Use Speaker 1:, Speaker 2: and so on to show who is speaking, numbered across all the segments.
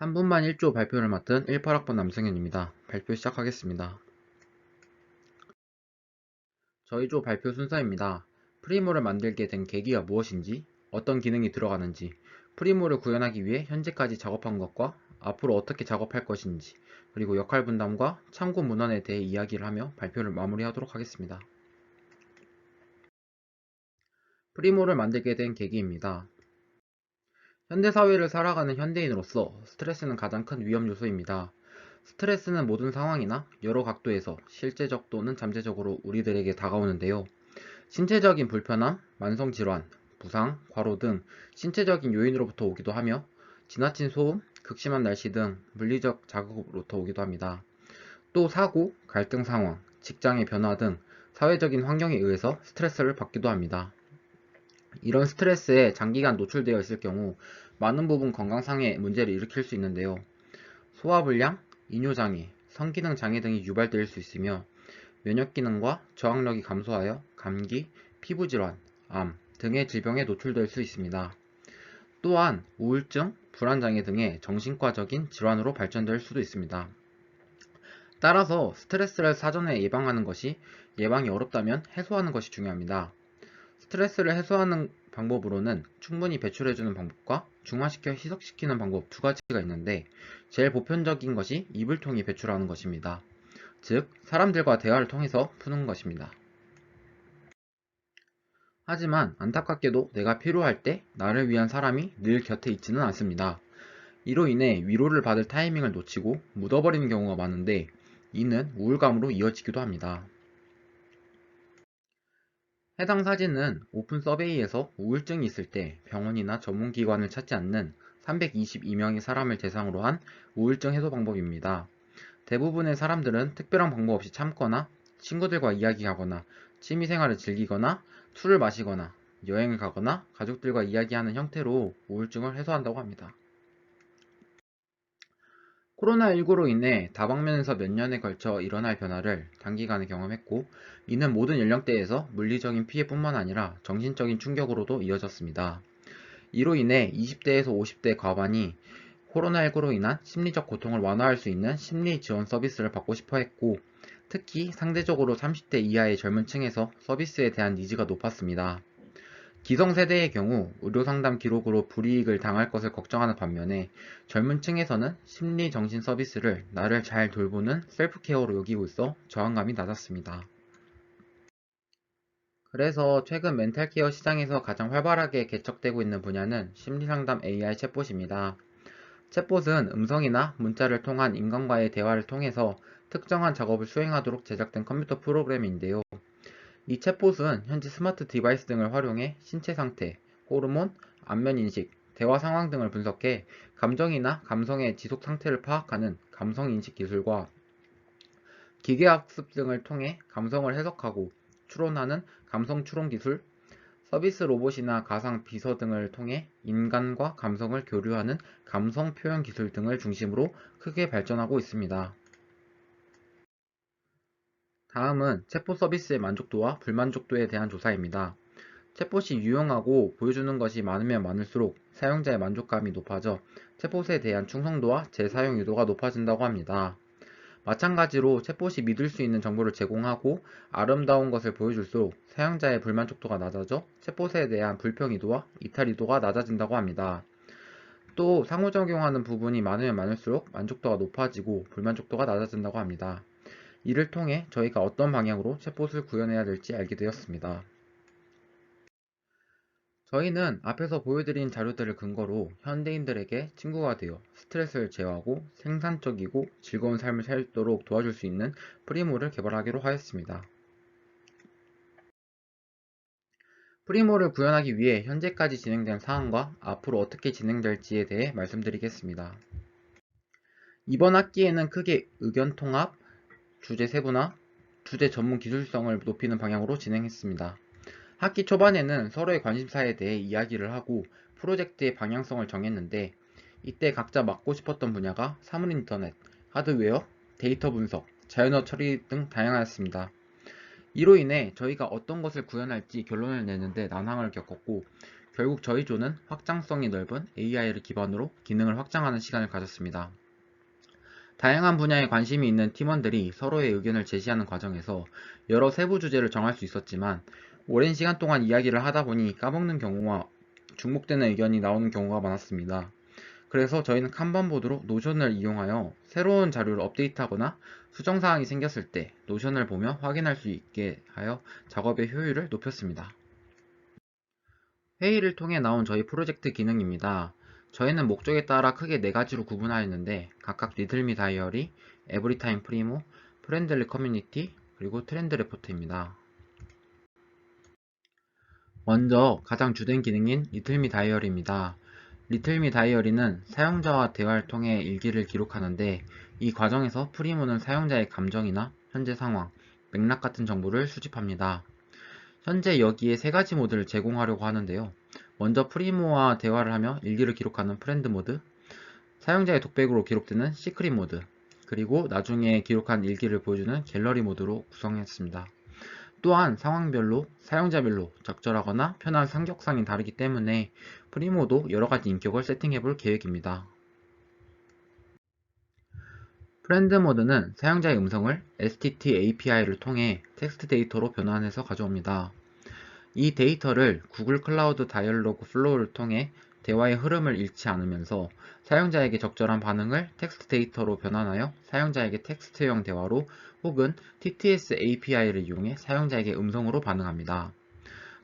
Speaker 1: 3분만 1조 발표를 맡은 18학번 남승현입니다. 발표 시작하겠습니다. 저희 조 발표 순서입니다. 프리모를 만들게 된 계기가 무엇인지, 어떤 기능이 들어가는지, 프리모를 구현하기 위해 현재까지 작업한 것과 앞으로 어떻게 작업할 것인지, 그리고 역할 분담과 참고 문헌에 대해 이야기를 하며 발표를 마무리하도록 하겠습니다. 프리모를 만들게 된 계기입니다. 현대사회를 살아가는 현대인으로서 스트레스는 가장 큰 위험 요소입니다. 스트레스는 모든 상황이나 여러 각도에서 실제적 또는 잠재적으로 우리들에게 다가오는데요. 신체적인 불편함, 만성질환, 부상, 과로 등 신체적인 요인으로부터 오기도 하며 지나친 소음, 극심한 날씨 등 물리적 자극으로부터 오기도 합니다. 또 사고, 갈등 상황, 직장의 변화 등 사회적인 환경에 의해서 스트레스를 받기도 합니다. 이런 스트레스에 장기간 노출되어 있을 경우 많은 부분 건강상의 문제를 일으킬 수 있는데요. 소화불량, 이뇨장애, 성기능 장애 등이 유발될 수 있으며 면역기능과 저항력이 감소하여 감기, 피부질환, 암 등의 질병에 노출될 수 있습니다. 또한 우울증, 불안장애 등의 정신과적인 질환으로 발전될 수도 있습니다. 따라서 스트레스를 사전에 예방하는 것이 예방이 어렵다면 해소하는 것이 중요합니다. 스트레스를 해소하는 방법으로는 충분히 배출해주는 방법과 중화시켜 희석시키는 방법 두 가지가 있는데 제일 보편적인 것이 입을 통해 배출하는 것입니다. 즉, 사람들과 대화를 통해서 푸는 것입니다. 하지만 안타깝게도 내가 필요할 때 나를 위한 사람이 늘 곁에 있지는 않습니다. 이로 인해 위로를 받을 타이밍을 놓치고 묻어버리는 경우가 많은데 이는 우울감으로 이어지기도 합니다. 해당 사진은 오픈 서베이에서 우울증이 있을 때 병원이나 전문기관을 찾지 않는 322명의 사람을 대상으로 한 우울증 해소 방법입니다. 대부분의 사람들은 특별한 방법 없이 참거나 친구들과 이야기하거나 취미생활을 즐기거나 술을 마시거나 여행을 가거나 가족들과 이야기하는 형태로 우울증을 해소한다고 합니다. 코로나19로 인해 다방면에서 몇 년에 걸쳐 일어날 변화를 단기간에 경험했고, 이는 모든 연령대에서 물리적인 피해뿐만 아니라 정신적인 충격으로도 이어졌습니다. 이로 인해 20대에서 50대 과반이 코로나19로 인한 심리적 고통을 완화할 수 있는 심리 지원 서비스를 받고 싶어 했고, 특히 상대적으로 30대 이하의 젊은 층에서 서비스에 대한 니즈가 높았습니다. 기성세대의 경우 의료상담 기록으로 불이익을 당할 것을 걱정하는 반면에 젊은 층에서는 심리정신 서비스를 나를 잘 돌보는 셀프케어로 여기고 있어 저항감이 낮았습니다. 그래서 최근 멘탈케어 시장에서 가장 활발하게 개척되고 있는 분야는 심리상담 AI 챗봇입니다. 챗봇은 음성이나 문자를 통한 인간과의 대화를 통해서 특정한 작업을 수행하도록 제작된 컴퓨터 프로그램인데요. 이 챗봇은 현재 스마트 디바이스 등을 활용해 신체 상태, 호르몬, 안면 인식, 대화 상황 등을 분석해 감정이나 감성의 지속 상태를 파악하는 감성 인식 기술과 기계학습 등을 통해 감성을 해석하고 추론하는 감성 추론 기술, 서비스 로봇이나 가상 비서 등을 통해 인간과 감성을 교류하는 감성 표현 기술 등을 중심으로 크게 발전하고 있습니다. 다음은 챗봇 서비스의 만족도와 불만족도에 대한 조사입니다. 챗봇이 유용하고 보여주는 것이 많으면 많을수록 사용자의 만족감이 높아져 챗봇에 대한 충성도와 재사용 유도가 높아진다고 합니다. 마찬가지로 챗봇이 믿을 수 있는 정보를 제공하고 아름다운 것을 보여줄수록 사용자의 불만족도가 낮아져 챗봇에 대한 불평이도와 이탈이도가 낮아진다고 합니다. 또 상호작용하는 부분이 많으면 많을수록 만족도가 높아지고 불만족도가 낮아진다고 합니다. 이를 통해 저희가 어떤 방향으로 챗봇을 구현해야 될지 알게 되었습니다. 저희는 앞에서 보여드린 자료들을 근거로 현대인들에게 친구가 되어 스트레스를 제어하고 생산적이고 즐거운 삶을 살도록 도와줄 수 있는 프리모를 개발하기로 하였습니다. 프리모를 구현하기 위해 현재까지 진행된 사항과 앞으로 어떻게 진행될지에 대해 말씀드리겠습니다. 이번 학기에는 크게 의견 통합, 주제 세분화, 주제 전문 기술성을 높이는 방향으로 진행했습니다. 학기 초반에는 서로의 관심사에 대해 이야기를 하고 프로젝트의 방향성을 정했는데 이때 각자 맡고 싶었던 분야가 사물인터넷, 하드웨어, 데이터 분석, 자연어 처리 등 다양하였습니다. 이로 인해 저희가 어떤 것을 구현할지 결론을 내는데 난항을 겪었고 결국 저희 조는 확장성이 넓은 AI를 기반으로 기능을 확장하는 시간을 가졌습니다. 다양한 분야에 관심이 있는 팀원들이 서로의 의견을 제시하는 과정에서 여러 세부 주제를 정할 수 있었지만, 오랜 시간 동안 이야기를 하다 보니 까먹는 경우와 중복되는 의견이 나오는 경우가 많았습니다. 그래서 저희는 칸반보드로 노션을 이용하여 새로운 자료를 업데이트하거나 수정사항이 생겼을 때 노션을 보며 확인할 수 있게 하여 작업의 효율을 높였습니다. 회의를 통해 나온 저희 프로젝트 기능입니다. 저희는 목적에 따라 크게 4가지로 구분하였는데, 각각 리틀미 다이어리, 에브리타임 프리모, 프렌들리 커뮤니티, 그리고 트렌드 레포트입니다. 먼저 가장 주된 기능인 리틀미 다이어리입니다. 리틀미 다이어리는 사용자와 대화를 통해 일기를 기록하는데, 이 과정에서 프리모는 사용자의 감정이나 현재 상황, 맥락 같은 정보를 수집합니다. 현재 여기에 3가지 모드를 제공하려고 하는데요. 먼저 프리모와 대화를 하며 일기를 기록하는 프렌드 모드, 사용자의 독백으로 기록되는 시크릿 모드, 그리고 나중에 기록한 일기를 보여주는 갤러리 모드로 구성했습니다. 또한 상황별로, 사용자별로 적절하거나 편한 성격상이 다르기 때문에 프리모도 여러가지 인격을 세팅해볼 계획입니다. 프렌드 모드는 사용자의 음성을 STT API를 통해 텍스트 데이터로 변환해서 가져옵니다. 이 데이터를 구글 클라우드 다이얼로그 플로우를 통해 대화의 흐름을 잃지 않으면서 사용자에게 적절한 반응을 텍스트 데이터로 변환하여 사용자에게 텍스트형 대화로 혹은 TTS API를 이용해 사용자에게 음성으로 반응합니다.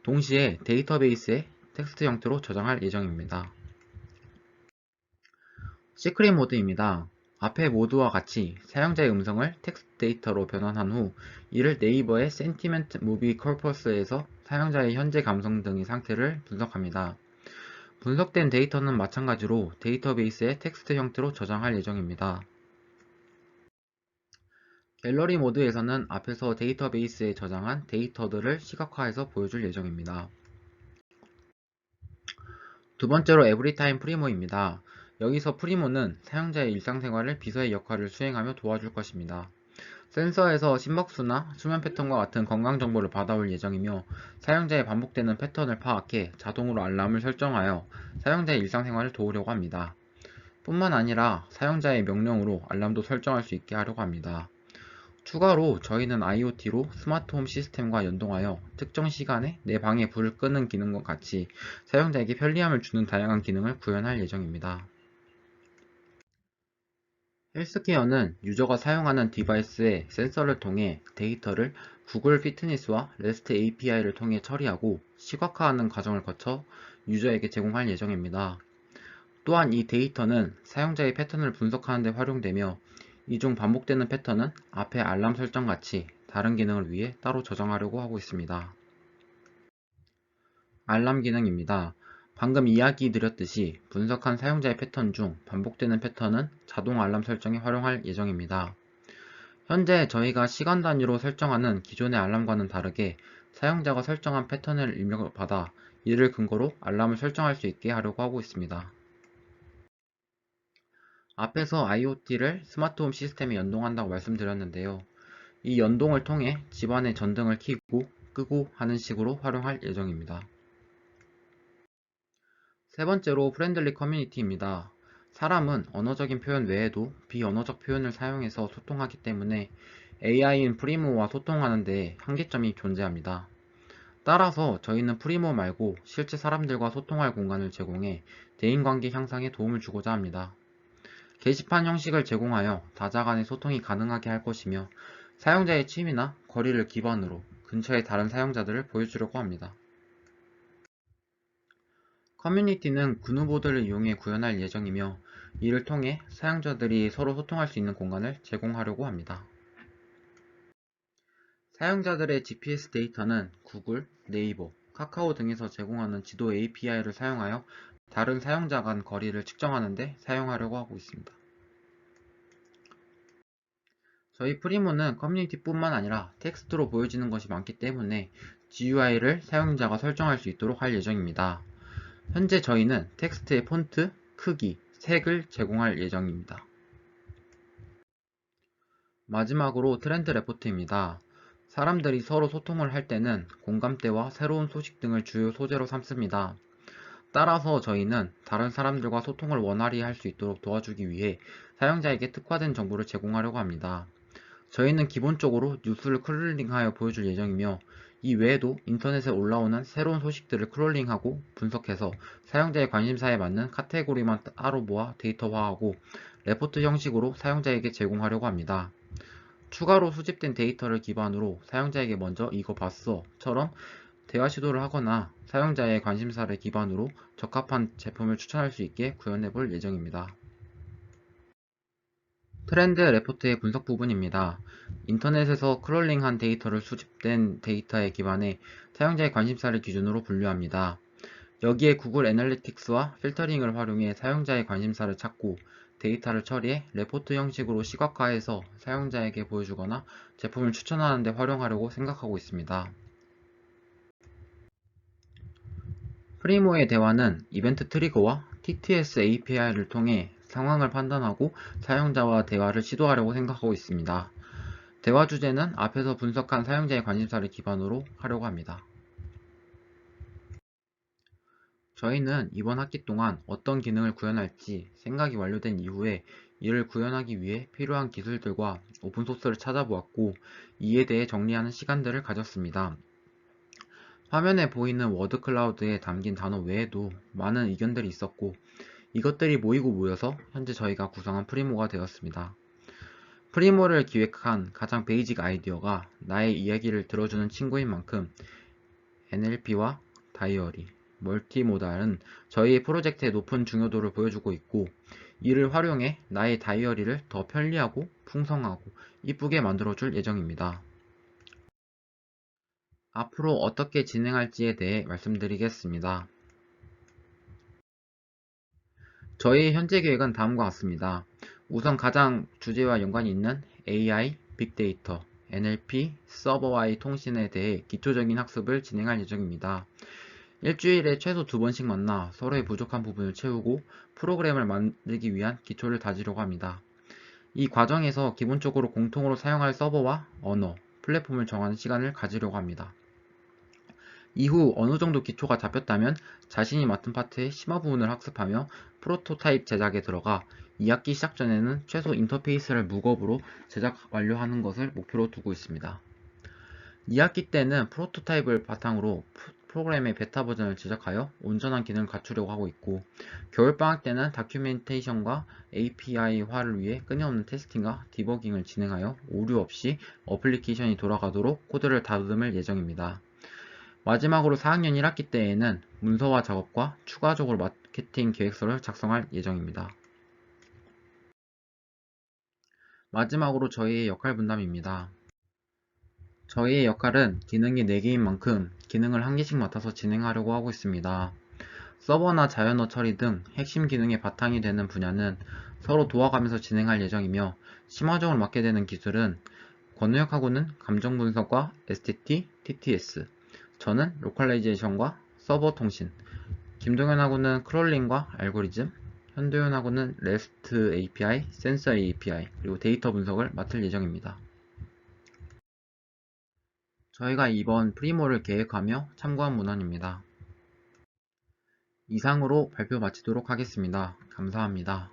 Speaker 1: 동시에 데이터베이스에 텍스트 형태로 저장할 예정입니다. 시크릿 모드입니다. 앞의 모드와 같이 사용자의 음성을 텍스트 데이터로 변환한 후 이를 네이버의 센티멘트 무비 corpus에서 사용자의 현재 감성 등의 상태를 분석합니다. 분석된 데이터는 마찬가지로 데이터베이스에 텍스트 형태로 저장할 예정입니다. 갤러리 모드에서는 앞에서 데이터베이스에 저장한 데이터들을 시각화해서 보여줄 예정입니다. 두 번째로 에브리타임 프리모입니다. 여기서 프리모는 사용자의 일상생활을 비서의 역할을 수행하며 도와줄 것입니다. 센서에서 심박수나 수면 패턴과 같은 건강 정보를 받아올 예정이며, 사용자의 반복되는 패턴을 파악해 자동으로 알람을 설정하여 사용자의 일상생활을 도우려고 합니다. 뿐만 아니라 사용자의 명령으로 알람도 설정할 수 있게 하려고 합니다. 추가로 저희는 IoT로 스마트홈 시스템과 연동하여 특정 시간에 내 방에 불을 끄는 기능과 같이 사용자에게 편리함을 주는 다양한 기능을 구현할 예정입니다. 헬스케어는 유저가 사용하는 디바이스의 센서를 통해 데이터를 구글 피트니스와 REST API를 통해 처리하고 시각화하는 과정을 거쳐 유저에게 제공할 예정입니다. 또한 이 데이터는 사용자의 패턴을 분석하는 데 활용되며, 이 중 반복되는 패턴은 앞의 알람 설정 같이 다른 기능을 위해 따로 저장하려고 하고 있습니다. 알람 기능입니다. 방금 이야기 드렸듯이 분석한 사용자의 패턴 중 반복되는 패턴은 자동 알람 설정에 활용할 예정입니다. 현재 저희가 시간 단위로 설정하는 기존의 알람과는 다르게 사용자가 설정한 패턴을 입력받아 이를 근거로 알람을 설정할 수 있게 하려고 하고 있습니다. 앞에서 IoT를 스마트홈 시스템에 연동한다고 말씀드렸는데요. 이 연동을 통해 집안의 전등을 켜고 끄고 하는 식으로 활용할 예정입니다. 세 번째로 프렌들리 커뮤니티입니다. 사람은 언어적인 표현 외에도 비언어적 표현을 사용해서 소통하기 때문에 AI인 프리모와 소통하는데 한계점이 존재합니다. 따라서 저희는 프리모 말고 실제 사람들과 소통할 공간을 제공해 대인관계 향상에 도움을 주고자 합니다. 게시판 형식을 제공하여 다자 간의 소통이 가능하게 할 것이며, 사용자의 취미나 거리를 기반으로 근처의 다른 사용자들을 보여주려고 합니다. 커뮤니티는 그누보드를 이용해 구현할 예정이며, 이를 통해 사용자들이 서로 소통할 수 있는 공간을 제공하려고 합니다. 사용자들의 GPS 데이터는 구글, 네이버, 카카오 등에서 제공하는 지도 API를 사용하여 다른 사용자 간 거리를 측정하는 데 사용하려고 하고 있습니다. 저희 프리모는 커뮤니티뿐만 아니라 텍스트로 보여지는 것이 많기 때문에 GUI를 사용자가 설정할 수 있도록 할 예정입니다. 현재 저희는 텍스트의 폰트, 크기, 색을 제공할 예정입니다. 마지막으로 트렌드 레포트입니다. 사람들이 서로 소통을 할 때는 공감대와 새로운 소식 등을 주요 소재로 삼습니다. 따라서 저희는 다른 사람들과 소통을 원활히 할 수 있도록 도와주기 위해 사용자에게 특화된 정보를 제공하려고 합니다. 저희는 기본적으로 뉴스를 크롤링하여 보여줄 예정이며, 이 외에도 인터넷에 올라오는 새로운 소식들을 크롤링하고 분석해서 사용자의 관심사에 맞는 카테고리만 따로 모아 데이터화하고 레포트 형식으로 사용자에게 제공하려고 합니다. 추가로 수집된 데이터를 기반으로 사용자에게 먼저 "이거 봤어?"처럼 대화 시도를 하거나 사용자의 관심사를 기반으로 적합한 제품을 추천할 수 있게 구현해 볼 예정입니다. 트렌드 레포트의 분석 부분입니다. 인터넷에서 크롤링한 데이터를 수집된 데이터에 기반해 사용자의 관심사를 기준으로 분류합니다. 여기에 구글 애널리틱스와 필터링을 활용해 사용자의 관심사를 찾고 데이터를 처리해 레포트 형식으로 시각화해서 사용자에게 보여주거나 제품을 추천하는 데 활용하려고 생각하고 있습니다. 프리모의 대화는 이벤트 트리거와 TTS API를 통해 상황을 판단하고 사용자와 대화를 시도하려고 생각하고 있습니다. 대화 주제는 앞에서 분석한 사용자의 관심사를 기반으로 하려고 합니다. 저희는 이번 학기 동안 어떤 기능을 구현할지 생각이 완료된 이후에 이를 구현하기 위해 필요한 기술들과 오픈소스를 찾아보았고, 이에 대해 정리하는 시간들을 가졌습니다. 화면에 보이는 워드 클라우드에 담긴 단어 외에도 많은 의견들이 있었고, 이것들이 모이고 모여서 현재 저희가 구성한 프리모가 되었습니다. 프리모를 기획한 가장 베이직 아이디어가 나의 이야기를 들어주는 친구인 만큼 NLP와 다이어리, 멀티모달은 저희 프로젝트의 높은 중요도를 보여주고 있고, 이를 활용해 나의 다이어리를 더 편리하고 풍성하고 이쁘게 만들어줄 예정입니다. 앞으로 어떻게 진행할지에 대해 말씀드리겠습니다. 저희 현재 계획은 다음과 같습니다. 우선 가장 주제와 연관이 있는 AI, 빅데이터, NLP, 서버와의 통신에 대해 기초적인 학습을 진행할 예정입니다. 일주일에 최소 2번씩 만나 서로의 부족한 부분을 채우고 프로그램을 만들기 위한 기초를 다지려고 합니다. 이 과정에서 기본적으로 공통으로 사용할 서버와 언어, 플랫폼을 정하는 시간을 가지려고 합니다. 이후 어느 정도 기초가 잡혔다면 자신이 맡은 파트의 심화 부분을 학습하며 프로토타입 제작에 들어가 2학기 시작 전에는 최소 인터페이스를 무겁으로 제작 완료하는 것을 목표로 두고 있습니다. 2학기 때는 프로토타입을 바탕으로 프로그램의 베타 버전을 제작하여 온전한 기능을 갖추려고 하고 있고, 겨울방학 때는 다큐멘테이션과 API화를 위해 끊임없는 테스팅과 디버깅을 진행하여 오류 없이 어플리케이션이 돌아가도록 코드를 다듬을 예정입니다. 마지막으로 4학년 1학기 때에는 문서화 작업과 추가적으로 마케팅 계획서를 작성할 예정입니다. 마지막으로 저희의 역할 분담입니다. 저희의 역할은 기능이 4개인 만큼 기능을 1개씩 맡아서 진행하려고 하고 있습니다. 서버나 자연어 처리 등 핵심 기능의 바탕이 되는 분야는 서로 도와가면서 진행할 예정이며, 심화적으로 맡게 되는 기술은 권우혁하고는 감정 분석과 STT, TTS, 저는 로컬라이제이션과 서버 통신, 김동현하고는 크롤링과 알고리즘, 현도현하고는 REST API, 센서 API, 그리고 데이터 분석을 맡을 예정입니다. 저희가 이번 프리모를 계획하며 참고한 문헌입니다. 이상으로 발표 마치도록 하겠습니다. 감사합니다.